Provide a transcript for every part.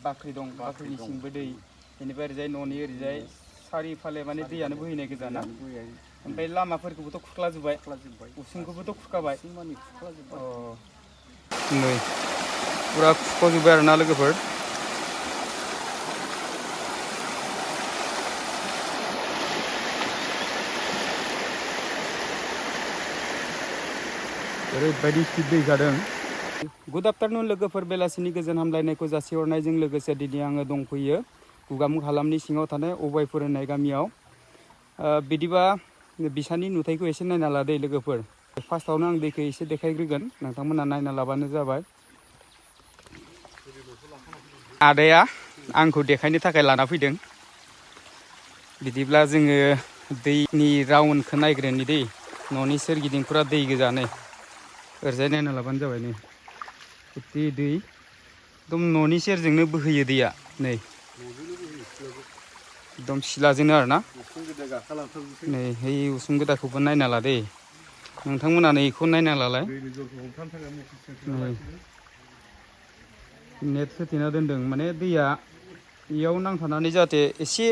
बाख्रि दं बाख्रिनि सिंबो दै बेनिफ्राय ओरैजाय न'नि ओरैजाय सारिफाले माने दैयानो बोहैनाय गोजाना ओमफ्राय लामाफोरखौबोथ' खुख्लाजोब्बाय उसुंखौबोथ' खुखाबाय नै फुरा खुख'जोब्बाय आरोना लोगोफोर ओरैबायदि स्पिड दै जादों गुड आफ्टारनुन लोगोफोर बेलासिनि गोजोन हामलायनायखौ जासिहरनायजों लोगोसे दिनै आङो दंफैयो गुगामुग हालामनि सिङाव थानाय अबायपुर होननाय गामियाव बिदिबा बिसानि नुथायखौ एसे नायना लादो लोगोफोर फार्स्टआवनो आं दैखौ एसे देखायग्रोगोन नोंथांमोना नायना लाबानो जाबाय आदाया आंखौ देखायनो थाखाय लाना फैदों बिदिब्ला जोङो दैनि राउन्डखौ नायग्रोनि दै न'नि सोरगिदिं फुरा दै गोजा नै ओरैजाय नायना लाबानो जाबाय नै दै एकदम न'नि सेरजोंनो बोहैयो दैया नै एकदम सिलाजोंनो आरोना नै है उसुं गोदाखौबो नायना ला दै नोंथांमोना नै बेखौ नायना लालाय नेट होथेना दोनदों माने दैया इयाव नांथानानै जाहाथे एसे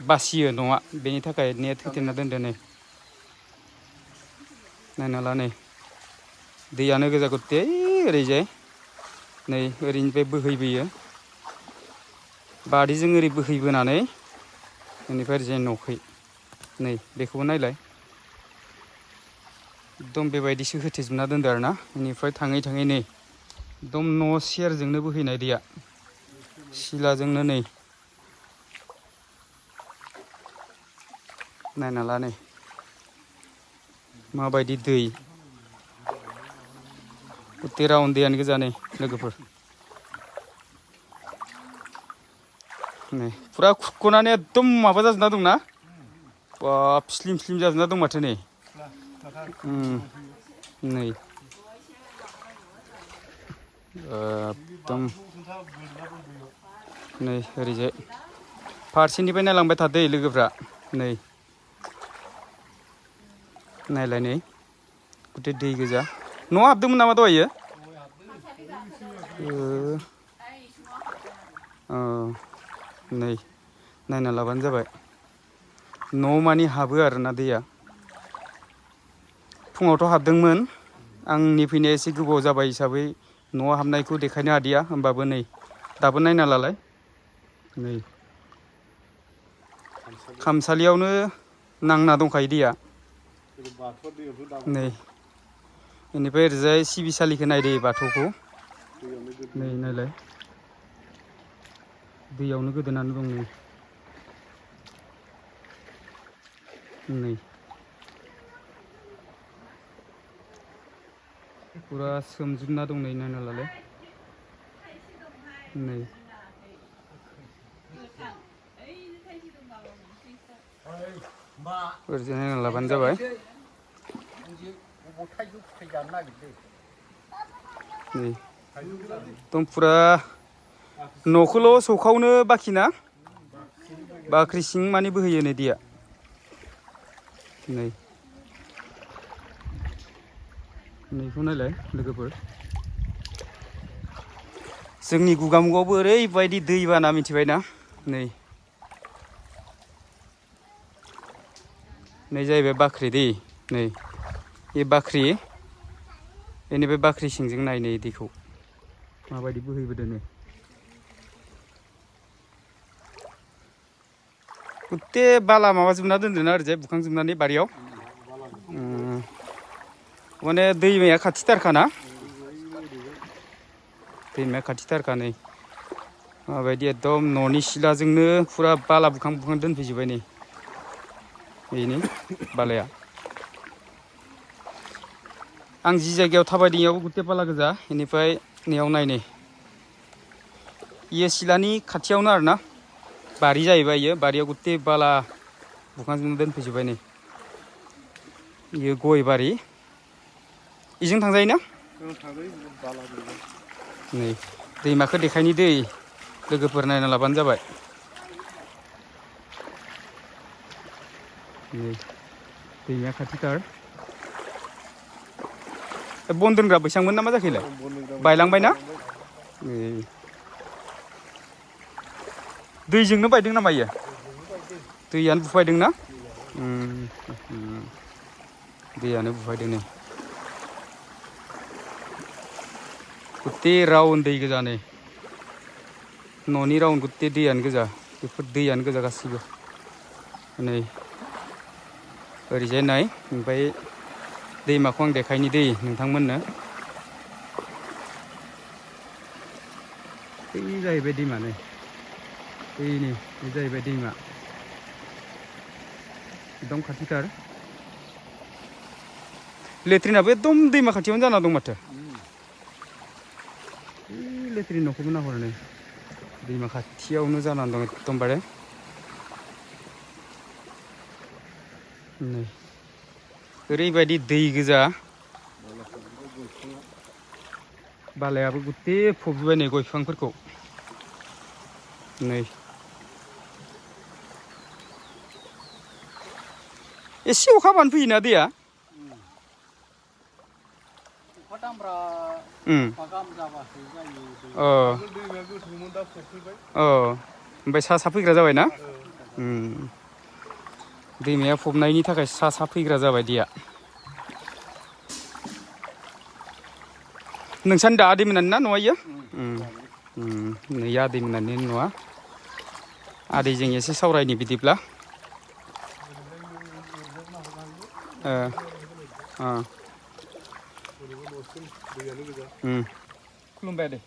बासियो नङा बेनि थाखाय नेट होथेना दोनदो नै नायना ला नै दैयानो गोजा गथे ओरैजाय नै ओरैनिफ्राय बोहैबोयो बारिजों ओरै बोहैबोनानै बेनिफ्राय ओरैजाय न'खै नै बेखौबो नायलाय एकदम बेबायदिसो होथेजोबना दोनदो आरोना बेनिफ्राय थाङै थाङै नै एकदम न' सेरजोंनो बोहैनाय दैया सिलाजोंनो नै नायना ला नै माबायदि दै गथे राउन्ड दैयानो गोजा नै लोगोफोर नै फुरा खुरख'नानै एकदम माबा जाजोबना दंना बाब स्लिम स्लिम जाजोबना दं माथो नै नै एकदम नै ओरैजाय फारसेनिफ्राय नायलांबाय थादो लोगोफ्रा नै नायलाय नै गथे दै गोजा न'आव हाबदोंमोन नामा दहायो नै नायना लाबानो जाबाय न' मानि हाबो आरोना दैया फुङावथ' हाबदोंमोन आंनि फैनाया एसे गोबाव जाबाय हिसाबै न'आव हाबनायखौ देखायनो हादिया होमबाबो नै दाबो नायना लालाय नै खामसालियावनो नांना दंखायो दैया नै बेनिफ्राय ओरैजाय सिबिसालिखौ नायदो बाथौखौ नै नायलाय दैयावनो गोदोनानै दं नै फुरा सोमजोबना दं नै नायना लालाय नै ओरैजाय नायना लाबानो जाबाय नै एकदम फुरा न'खौल' सौखावनो बाखिना बाख्रि सिं मानि बोहैयो नै दैया नै नैखौ नायलाय लोगोफोर जोंनि गुगामुगावबो ओरैबायदि दैबाना मिथिबायना नै नै जाहैबाय बाख्रि दै नै बे बाख्रि बेनिफ्राय बाख्रि सिंजों नाय नै दैखौ माबायदि बोहैबोदों नै गथे बाला माबाजोबना दोनदों ना ओरैजाय बुखांजोबनानै बारियाव माने दैमाया खाथिथारखाना दैमाया खाथिथारखा नै माबायदि एकदम न'नि सिलाजोंनो फुरा बाला बुखां बुखां दोनफैजोब्बाय नै बेनो बालाया आं जि जायगायाव थाबायदों इयावबो गथे बाला गोजा बेनिफ्राय नैयाव नाय नै इयो सिलानि खाथियावनो आरोना बारि जाहैबाय इयो बारियाव गथे बाला बुखांजोबना दोनफैजोब्बाय नै इयो गय बारि इजों थांजायो ना नै दैमाखौ देखायनि दै लोगोफोर नायना लाबानो जाबाय नै दैमाया खाथिथार बन दोनग्रा बैसांमोन ना मा जाखैलाय बायलांबाय ना दैजोंनो बायदों नामा इयो दैयानो बुफायदों ना दैयानो बुफायदों नै गुथे राउन्ड दै गोजा नै न'नि राउन्ड गुथे दैयानो गोजा बेफोर दैयानो गोजा गासिबो नै ओरैजाय नाय ओमफ्राय दैमाखौ आं देखायनि दै नोंथांमोननो बै जाहैबाय दैमा नै दैनि बे जाहैबाय दैमा एकदम खाथिथार लेट्रिनाबो एकदम दैमा खाथियावनो जाना दं माथो लेट्रिन न'खौबो नाहर नै दैमा खाथियावनो जानानै दं एकदमबारे नै ओरैबायदि दै गोजा बालायाबो गुथे फबजोब्बाय नै गय बिफांफोरखौ नै एसे अखा हाबानो फैयोना दैया ओमफ्राय सा फैग्रा जाबाय ना दैमाया फबनायनि थाखाय सा फैग्रा जाबाय दैया नोंसानि दा आदै मोननानै ना न'आ इयो नै आदै मोननानै न'आ आदैजों एसे सावरायनि बिदिब्ला खुलुमबाय दे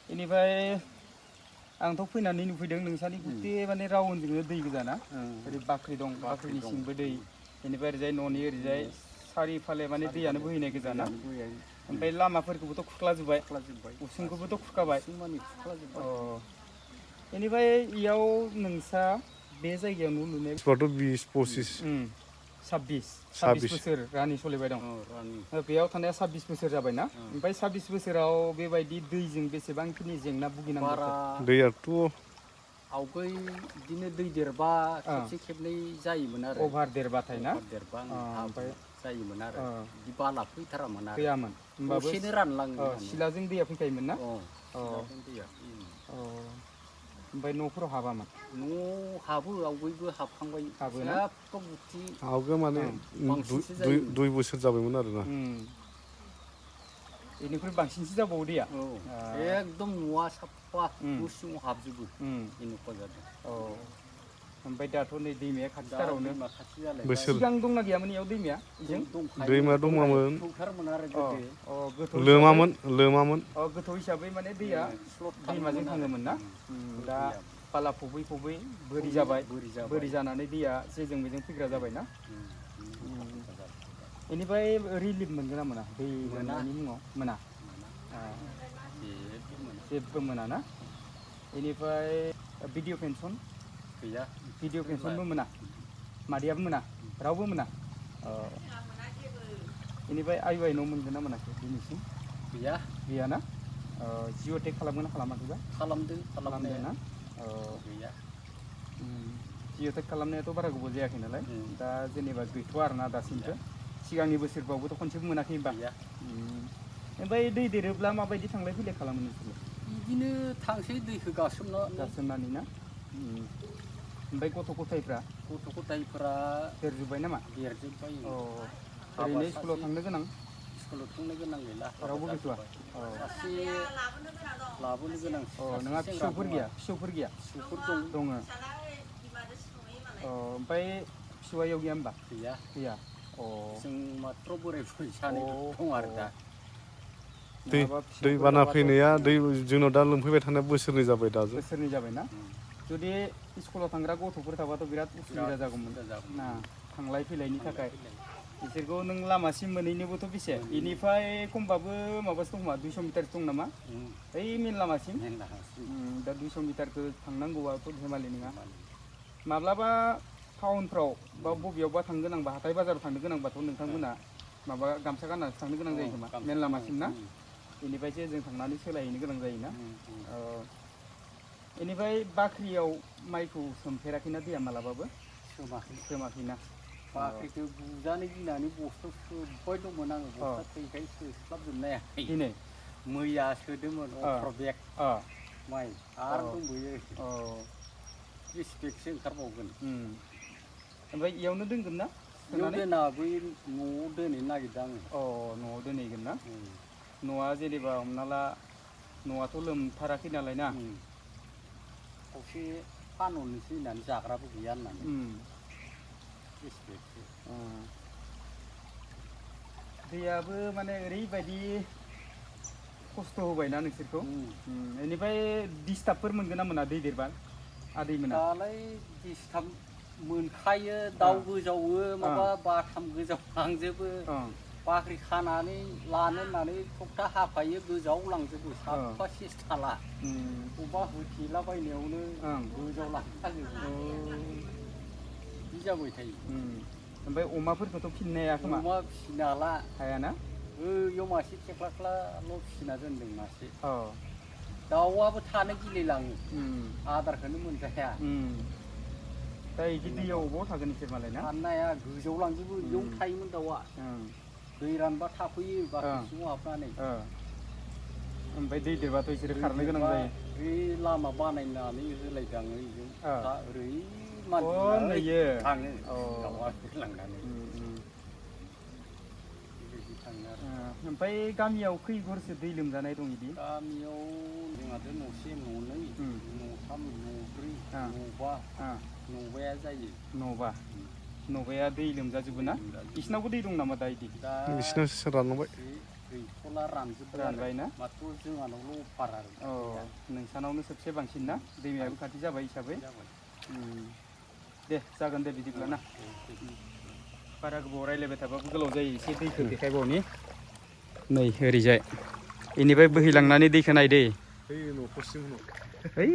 बेनिफ्राय आंथ' फैनानै नुफैदों नोंसानि गुथे माने राउन्डजोंनो दै गोजाना ओरै बाख्रि दं बाख्रिनि सिंबो दै बेनिफ्राय ओरैजाय न'नि ओरैजाय सारिफाले माने दैयानो बोहैनाय गोजाना ओमफ्राय लामाफोरखौबोथ' खुख्लाजोब्बाय उसुंखौबोथ' खुरखाबाय बेनिफ्राय इयाव नोंसा बे जायगायाव न' लुनाय 26 बोसोर रानि सोलिबाय दं बेयाव थानाया 26 बोसोर जाबायना ओमफ्राय 26 बोसोराव बेबायदि दैजों बेसेबांखिनि जेंना भुगिनांगौ दैयाथ' आवगै बिदिनो दै देरबा खेबसे खेबनै जायोमोन आरो अभार देरबाथाय ना देरबा ओमफ्राय जायोमोन आरो बिदि बाला फैथारामोन आरो फैयामोन होमबाबो दसेनो रानलाङो सिलाजों दैया फैखायोमोन ना दैया ओमफ्राय न'फोराव हाबामोन न' हाबो आवगैबो हाबखांबाय हाबोना आवगै माने 2 बोसोर जाबायमोन आरोना बेनिख्रुइ बांसिनसो जाबावो दैया एकदम न'आ साफा न' सिङाव हाबजोबो बेनिखा जादों ओमफ्राय दाथ' नै दैमाया खाथिथारावनो सिगां दंना गैयामोन इयाव दैमाया दैमा दंमोन गोथौ गोथौ हिसाबै माने दैया दैमाजों थाङोमोन ना दा बाला फबै बोरि जाबाय बोरि जानानै दैया जेजों बेजों फैग्रा जाबायना बेनिफ्राय रिलिफ मोनगोन ना मोना दै मोननायनि मुङाव मोना जेबो मोना ना बेनिफ्राय भिडिअ पेन्सन गैया भिडिअ पेन्सनबो मोना मादैयाबो मोना रावबो मोना बेनिफ्राय आइ न' मोनगोन ना मोनाखै दिनैसिम गैयाना जिअ' टेक खालामगोन ना खालामाखैबा खालामदों ना गैया जिअ' टेक खालामनायाथ' बारा गोबाव जायाखै नालाय दा जेनेबा गैथ'आ आरोना दासिमबो सिगांनि बोसोरफ्रावबोथ' खनसेबो मोनाखै होनबा ओमफ्राय दै देरोब्ला माबायदि थांलाय फैलाय खालामो नोंसोरलाय बिदिनो थांसै दैखौ गासोमनानै ना ओमफ्राय गथ' गथायफ्रा देरजोब्बाय नामा देरजोब्बाय ओरैनो स्कुलाव थांनो गोनां गैला रावबो गैथ'आ सासे लाबोनो गोनां नोंहा फिसौफोर गैया दङ ओमफ्राय फिसौआ इयाव गैया होमबा गैया जों माथ्र' बोराय बुरै सानै दं आरो दा दै बाना फैनाया जोंनाव दा लोमफैबाय थानाया बोसोरनै जाबाय दा बोसोरनै जाबायना जुदि स्कुलाव थांग्रा गथ'फोर थाबाथ' बिराद उसुबिदा जागौमोन ना थांलाय फैलायनि थाखाय बिसोरखौ नों लामासिम मोनहैनोबोथ' बेसे बेनिफ्राय खमबाबो माबासो दं खोमा 200 मिटारसो दं नामा ओइ मेन लामासिम दा 200 मिटारखौ थांनांगौआथ' धेमालि नङा माब्लाबा टाउनफ्राव बा बबेयावबा थांनो गोनांबा हाथाय बाजाराव थांनो गोनांबाथ' नोंथांमोना माबा गामसा गाननासो थांनो गोनां जायो खोमा मेन लामासिम ना बेनिफ्रायसो जों थांनानै सोलायहैनो गोनां जायोना बेनिफ्राय बाख्रियाव माइखौ सोमफेराखैना दैया मालाबाबो सोमाखैना बाख्रिखौ बुजानो गिनानै बस्थायाव सोबाय दंमोन आङो बस्था थैखाय सोस्लाबजोबनो हायाखै दिनै मैया सोदोंमोन अफ्र बेग माइ आरो दंबोयो 30 बेगसो ओंखारबावगोन ओमफ्राय इयावनो दोनगोन ना इयाव दोना बै न'आव दोनहैनो नागिरदों आङो न'आव दोनहैगोन ना न'आ जेनेबा हमना ला न'आथ' लोमथाराखै नालाय ना खावसे फानहरनोसै होननानै जाग्राबो गैया होननानै 30 बेगसो दैयाबो माने ओरैबायदि खस्थ' होबायना नोंसोरखौ बेनिफ्राय डिस्टार्बफोर मोनगोन ना मोना दै देरबा आदै मोना दालाय डिस्टार्ब मोनखायो दाउ गोजावो माबा बाथाम गोजावलांजोबो बाख्रि खानानै लानो होननानै थखथा हाफायो गोजावलांजोबो साफा सेस थाला बबेबा होथेलाबायनायावनो गोजावलांखाजोबो बिदि जाबाय थायो ओमफ्राय अमाफोरखौथ' फिसिनो हाया खोमा अमा फिसिनो हाला हायाना बैयाव मासे थेख्लाख्लाल' फिसिना दोनदों मासे दाउआबो थानो गिलायलाङो आदारखौनो मोनजाया दा बिदि दैयाव अबाव थागोन इसोर मालाय ना थानो हाया गोजावलांजोबो बेयावनो थायोमोन दाउआ दै रानबा थाफैयो बाख्रि सिङाव हाबनानै ओमफ्राय दै देरबाथ' इसोरो खारनो गोनां जायो बे लामा बानायनानै होलायदों आङो बेजों ओरै थाङो दाउआ लांनानै बेबायदि थाङो आरो ओमफ्राय गामियाव खै घरसो दै लोमजानाय दं बिदि गामियाव जोंहाथ' न'से न'नै न'थाम न'ब्रै न'बा न'बाया जायो न'बाया दै लोमजाजोबो ना बिसिनावबो दै दं नामा दा बिदि बिसिनावसो रानलांबाय गैथ'ला रानबाय ना माथ्र' जोंहानावल' अफार आरो नोंसानावनो सबसे बांसिन ना दैमायाबो खाथि जाबाय हिसाबै दे जागोन दे बिदिब्ला ना बारा गोबाव रायलायबाय थाबाबो गोलाव जायो एसे दैखौ देखायबावनि नै ओरैजाय बेनिफ्राय बोहैलांनानै दैखौ नायदै ओइ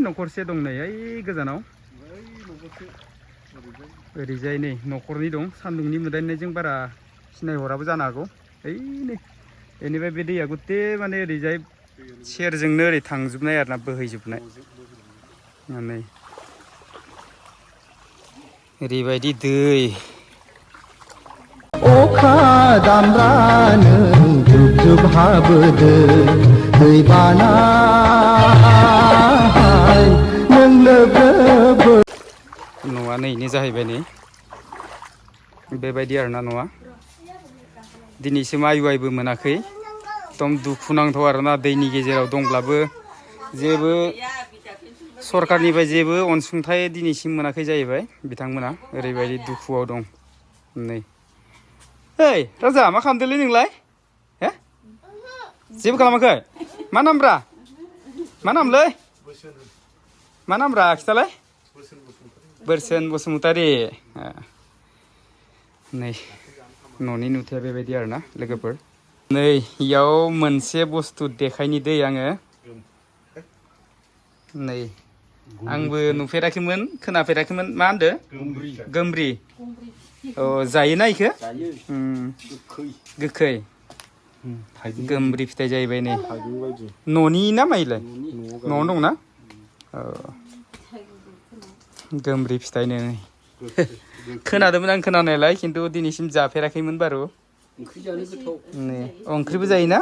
न'खरसे दं नै ओइ गोजानाव ओरैजाय नै न'खरनि दं सान्दुंनि मोदाननायजों बारा सिनायहराबो जानो हागौ ओइ नै बेनिफ्राय बे दैया गुथे माने ओरैजाय सेरजोंनो ओरै थांजोबनाय आरोना बोहैजोबनाय नै ओरैबायदि दै अखा दामब्रानो जुब जुब हाबोदो दै बाना नों लोगो न'आ नैनो जाहैबाय नै बेबायदि आरोना न'आ दिनैसिम आयु आयबो मोनाखै एकदम दुखुनांथाव आरोना दैनि गेजेराव दंब्लाबो जेबो सरकारनिफ्राय जेबो अनसुंथाइ दिनैसिम मोनाखै जाहैबाय बिथांमोना ओरैबायदि दुखुआव दं नै ओइ राजा मा खालामदोंलै नोंलाय हे जेबो खालामाखै मा नामब्रा मा नामलै मा नामब्रा खिथालाय बोरसोन बसुमतारी नै न'नि नुथाया बेबायदि आरोना लोगोफोर नै इयाव मोनसे बुस्थु देखायनि दै आङो नै आंबो नुफेराखैमोन खोनाफेराखैमोन मा होनदो गोमब्रि जायोना इखो गोखै गोमब्रि फिथाइ जाहैबाय नै न'नि ना माइलाय न'आवनो दंना गोमब्रि फिथाइ नै खोनादोंमोन आं खोनानायालाय खिन्थु दिनैसिम जाफेराखैमोन बारु ओंख्रि जानो गोथाव नै ओंख्रिबो जायोना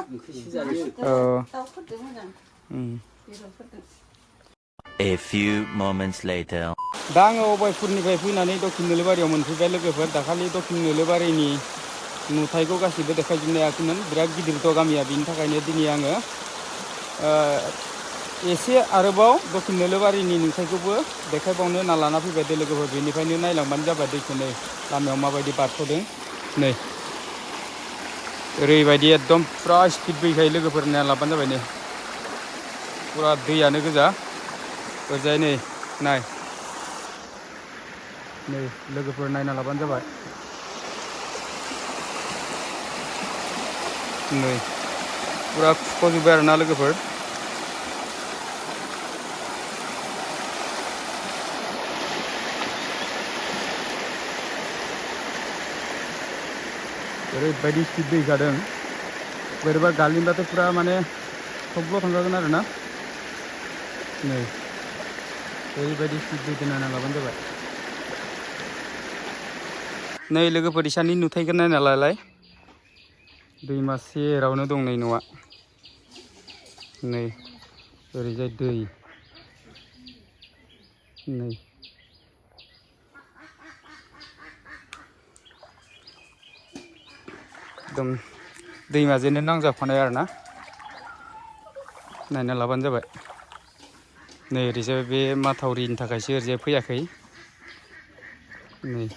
A few moments later. दा आङो अबायपुरनिफ्राय फैनानै दक्षिण नोलोबारियाव मोनफैबाय लोगोफोर दाखालि दक्षिण नोलोबारिनि नुथायखौ गासिबो देखायजोबनो हायाखैमोन बिराद गिदिरथ' गामिया बिनि थाखायनो दिनै आङो एसे आरोबाव दक्षिण नोलोबारिनि नुथायखौबो देखायबावनो होनना लाना फैबाय दे लोगोफोर बेनिफ्रायनो नायलांबानो जाबाय दैखौ नै लामायाव माबायदि बारस'दों नै ओरैबायदि एकदम फुरा स्पिड बोहैखायो लोगोफोर नायना लाबानो जाबाय नै फुरा दैयानो गोजा ओरैजाय नै नाय नै लोगोफोर नायना लाबानो जाबाय नै फुरा खुख'जोब्बाय आरोना लोगोफोर ओरैबायदि स्पिड दै जादों बोरैबा गालिनबाथ' फुरा माने थब्ल' थांजागोन आरोना नै ओरैबायदि स्पिड दै नायना लाबानो जाबाय नै लोगोफोर इसानि नुथायखौ नायना लालाय दैमा सेरावनो दं नै न'आ नै ओरैजाय दै नै एकदम दैमाजोंनो नांजाबफानाय आरोना नायना लाबानो जाबाय नै ओरैजाय बे माथावरिनि थाखायसो ओरैजाय फैयाखै नै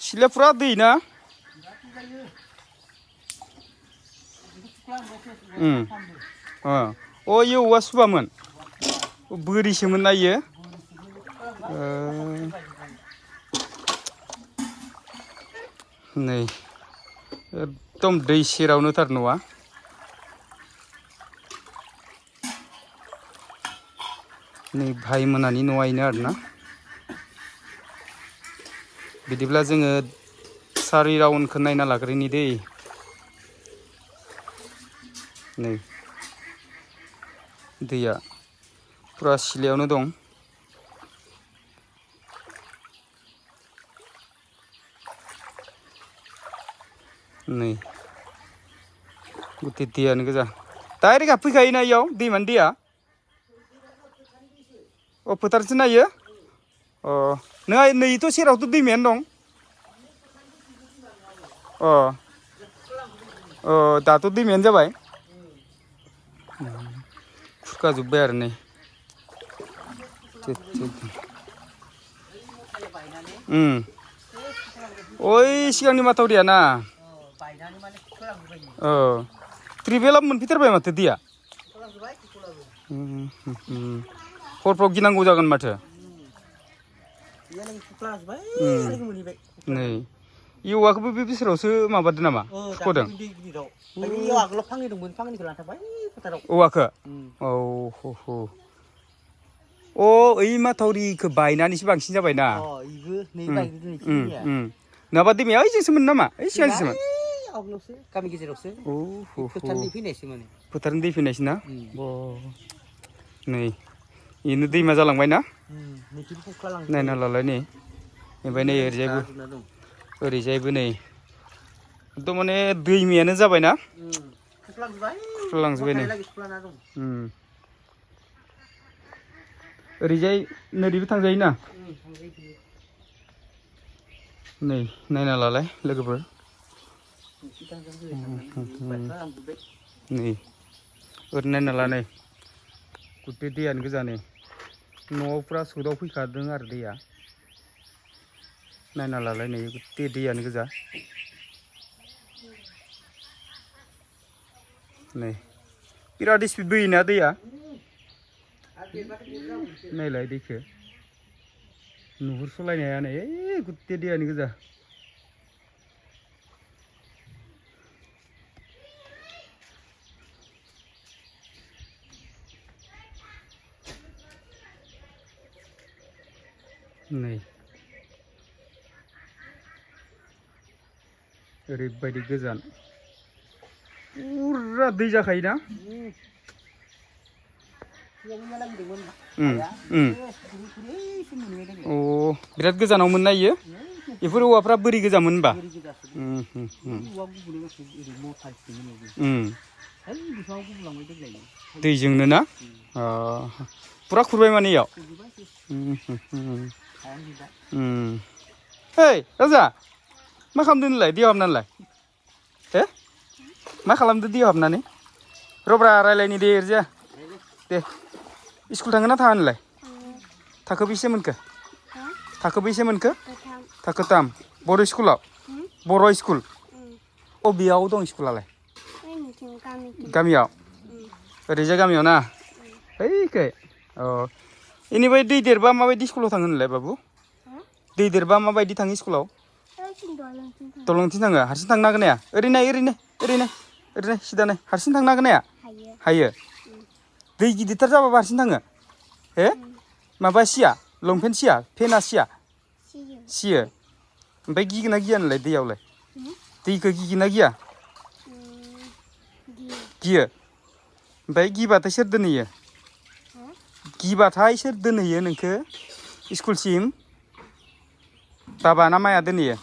सिलाया फुरा दै ना अ इयो औवा सुबामोन बोरिसोमोन ना इयो नै एकदम दै सेरावनो थार न'आ नै भाइ मोनानि न'आ इनो आरोना बिदिब्ला जोङो सारि राउन्डखौ नायना लाग्रोनि दै नै दैया फुरा सिलायावनो दं नै गुथे दैयानो गोजा डाइरेक्ट हाबफैखायोना इयाव दैमानि दैया अ फोथारसो नायो अ नोंहा नैथ' सेरावथ' दैमायानो दं अ अ दाथ' दैमायानो जाबाय खुरखाजोब्बाय आरो नै ओइ सिगांनि माथावरिया ना ट्रिबेला मोनफैथारबाय माथो दैया हरफ्राव गिनांगौ जागोन माथो नै औवाखौबो बे बोसोरावसो माबादो नामा सुख'दों औवाखौ औ अ ओइ माथावरिखौ बायनानैसो बांसिन जाबायना नङाबा दैमाया ओइजोंसोमोन नामा ओइ सिगांसोमोन गामि गेजेरावसो फोथारनि फैनायसो माने फोथारनि दै फैनायसो ना नै बेनो दैमा जालांबाय ना नायना लालाय नै ओमफ्राय नै ओरैजायबो नै एकदम माने दैमायानो जाबायना खुरखालांजोब्बाय नै ओरैजाय नोरैबो थांजायोना नै नायना लालाय लोगोफोर नै ओरै नायना ला नै गुथे दैयानो गोजा नै न'आव फुरा सोदाव फैखादों आरो दैया नायना लालाय नै गुथे दैयानो गोजा नै बिराद स्पिड बोयोना दैया नायलाय दैखौ नुहुरस'लायनो हाया नै ओइ गुथे दैयानो गोजा नै ओरैबायदि गोजान पुरा दै जाखायोना अ बिराद गोजानावमोन ना इयो बेफोर औवाफ्रा बोरै गोजामोन होनबा दैजोंनो ना पुरा खुरबाय माने इयाव ओइ राजा मा खालामदों नोंलाय दैयाव हाबनानैलाय मा खालामदों दैयाव हाबनानै रब्रा रायलायनि दे ओरैजा दे स्कुल थाङो ना थाङा नोंलाय थाखो बेसे मोनखो थाखो बेसे मोनखो थाखो 3 बर' स्कुलाव बर' स्कुल अबेयाव दं स्कुलालाय गामियाव ओरैजाय गामियाव ना ओइखै अ इनिफ्राय दै देरबा माबायदि स्कुलाव थाङो नोंलाय बाबु दै देरबा माबायदि थाङो स्कुलाव दलंथिं थाङो हारसिं थांनो हागोन ना ओरैनो सिदा नाय हारसिं थांनो हागोन ना हायो दै गिदिरथार जाबाबो हारसिं थाङो माबा सिया लंपेन्ट सिया पेन्टआ सियो ओमफ्राय गिगोना गिया नोंलाय दैयावलाय दैखौ गिगोना गिया गियो ओमफ्राय गिबाथाय सोर दोनहैयो गिबाथाय सोर दोनहैयो नोंखौ स्कुलसिम बाबा ना माया दोनहैयो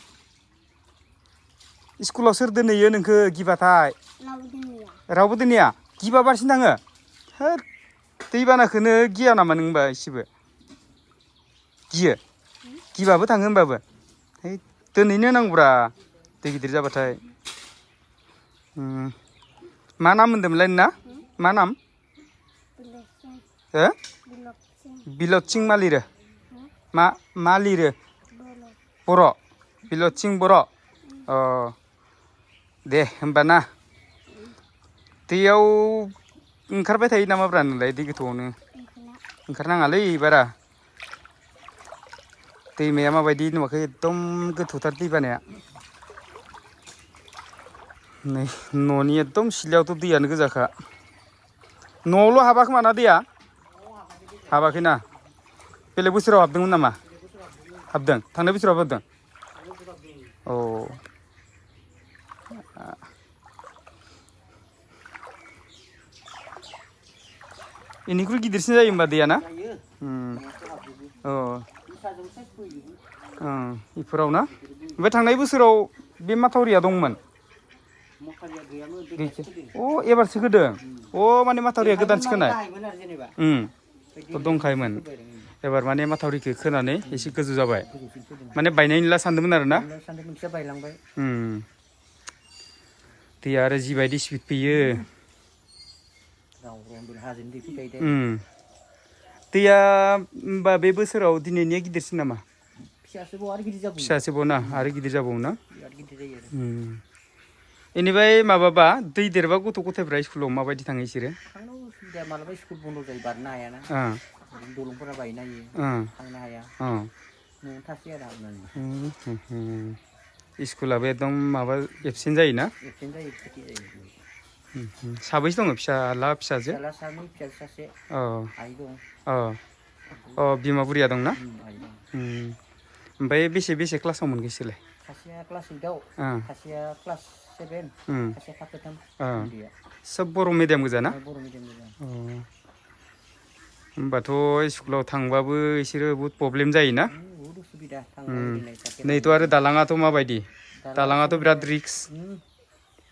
स्कुलाव सोर दोनहैयो नोंखौ गिबाथाय रावबो दोनैया गिबा बारसिन थाङो होद दैबानाखौनो गिया नामा नों होनबा एसेबो गियो गिबाबो थाङो होनबाबो है दोनैनो नांगौब्रा दै गिदिर जाबाथाय मा नाम होनदोंमोनलाय नोंना मा नाम हो बिलत सिं मा लिरो मा लिरो बर' बिलत सिं बर' अ दे होमबा ना दैयाव ओंखारबाय थायो नामाब्रा नोंलाय दै गोथौआवनो ओंखारनाङालै बारा दैमाया माबायदि नुवाखै एकदम गोथौथार दै बानाया नै न'नि एकदम सिलायावथ' दैयानो गोजाखा न'आवल' हाबा खोमा ना दैया हाबाखैना बेलेग बोसोराव हाबदोंमोन नामा हाबदों थांनाय बोसोराव हाबदों औ इनिख्रुइ गिदिरसिन जायो होमबा दैया ना इफोराव ना ओमफ्राय थांनाय बोसोराव बे माथावरिया दंमोन अ एबारसो खोदों अ माने माथावरिया गोदानसो खोनाय दंखायोमोन एबार माने माथावरिखौ खोनानै एसे गोजौ जाबाय माने बायनाय नंला सानदोंमोन आरो ना दैया आरो जिबायदि स्पिड फैयो दैया होमबा बे बोसोराव दिनैनिया गिदिरसिन नामा फिसासोबाव ना आरो गिदिर जाबावो ना बेनिफ्राय माबाबा दै देरबा गथ' गथायफ्रा स्कुलाव माबायदि थाङो इसोरो मालाबा स्कुल बन्द' जायो बारनो हायाना दलंफोरा बायना होयो थांनो हाया न'आव थासै आरो हाबनानै स्कुलाबो एकदम माबा एबसेन्ट जायोना साबैसे दङ फिसाला फिसाजो सानै फिसाजो सासे आइ दं अ बिमा बुरिया दंना ओमफ्राय बेसे क्लासाव मोनगोन इसोरलाय सासेया क्लास 8आव सासेया क्लास 7 सासेया थाखो 3 सब बर' मिडियाम गोजा ना बर' मिडियाम गोजा होमबाथ' स्कुलाव थांबाबो इसोरो बहुद प्रब्लेम जायोना बहुद उसुबिदा थांनाय नैथ' आरो दालाङाथ' माबायदि दालाङाथ' बिराद रिक्स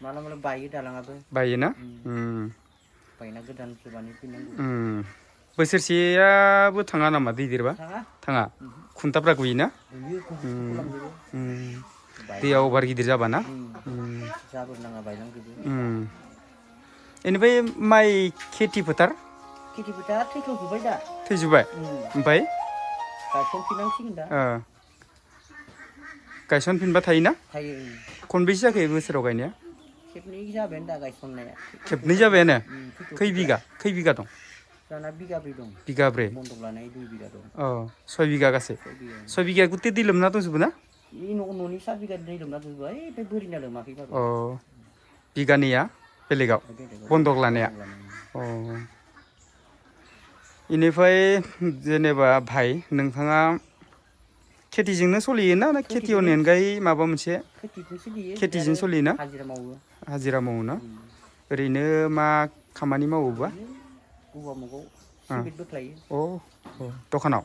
माला बायो दालाङाबो बायोना बायना गोदान गोबानै फैनांगौ बोसोरसेयाबो थाङा नामा दै देरबा थाङा खुन्थाफ्रा गुयोना दैया अभार गिदिर जाबाना जाबोर नाङा बायलांजोबो बेनिफ्राय माइ खेथि फोथार थैजोब्बाय दा थैजोब्बाय ओमफ्राय गायसनफिनांसिगोन दा गायसनफिनबा थायोना थायो खनबेसे जाखो बोसोराव गायनाया खेबनै जाबायानो दा गायसननाया खेबनै जाबायानो खै बिगा दं जाना बिगाब्रै दं बिगाब्रै बन्दक लानाय 2 बिगा दं 6 बिगा गासै 6 बिगा गुथे दै लोमना दंजोबो ना न'नि 7 बिगा दै लोमना दंजोबो बे बोरिना लोमाखैबाबो बिगानैया बेलेगाव बन्दक लानाया बेनिफ्राय जेनेबा भाइ नोंथाङा खेथिजोंनो सोलियोना ना खेथिनि अनगायै माबा मोनसे खेथिजों सोलियोना हाजिरा मावो ना ओरैनो मा खामानि मावोबा दखानाव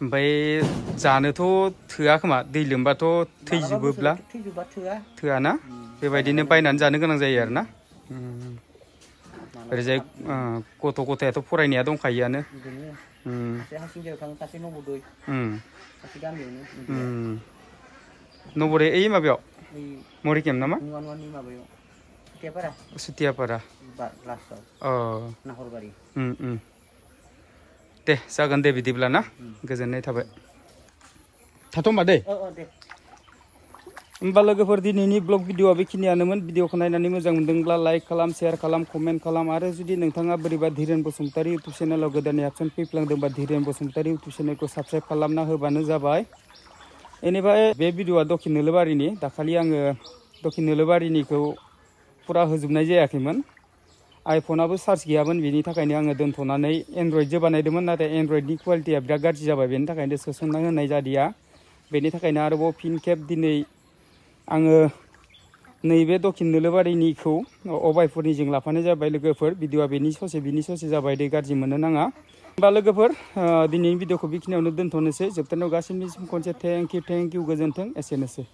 ओमफ्राय जानोथ' थोआ खोमा दै लोमबाथ' थैजोबोब्ला थोआ ना बेबायदिनो बायनानै जानो गोनां जायो आरो ना ओरैजाय गथ' गथायाथ' फरायनाया दंखायोआनो नबरे ओइ माबायाव मरिकेम नामा सुथियापारा दे जागोन दे बिदिब्ला ना गोजोननाय थाबाय थाथ' होमबा दे होमबा लोगोफोर दिनैनि ब्लग भिडिअआ बेखिनियानोमोन भिडिअखौ नायनानै मोजां मोनदोंब्ला लाइक खालाम शेयार खालाम कमेन्ट खालाम आरो जुदि नोंथाङा बोरैबा धीरेन बसुमतारी इउटुब चेनेलाव गोदानै हाबसन फैफ्लांदोंबा धीरेन बसुमतारी इउटुब चेनेलखौ साबस्क्राइब खालामना होबानो जाबाय बेनिफ्राय बे भिडिअआ दक्षिण नोलोबारिनि दाखालि आङो दक्षिण नोलोबारिनिखौ फुरा होजोबनाय जायाखैमोन आइफनाबो चार्ज गैयामोन बेनि थाखायनो आङो दोनथ'नानै एन्ड्रइडजों बानायदोंमोन नाथाय एन्ड्रइडनि क्वालिटिया बिराद गाज्रि जाबाय बेनि थाखायनो सोसनना होनाय जादिया बेनि थाखायनो आरोबाव फिन खेब दिनै आङो नैबे दक्षिण नोलोबारिनिखौ अबायपुरनिजों लाफानाय जाबाय लोगोफोर भिडिअआ बिनि ससे जाबाय दै गाज्रि मोननो नाङा होमबा लोगोफोर दिनैनि भिडिअखौ बेखिनियावनो दोनथ'नोसै जोबथारनायाव गासैनिसिम खनसे थेंक इउ गोजोन्थों एसेनोसै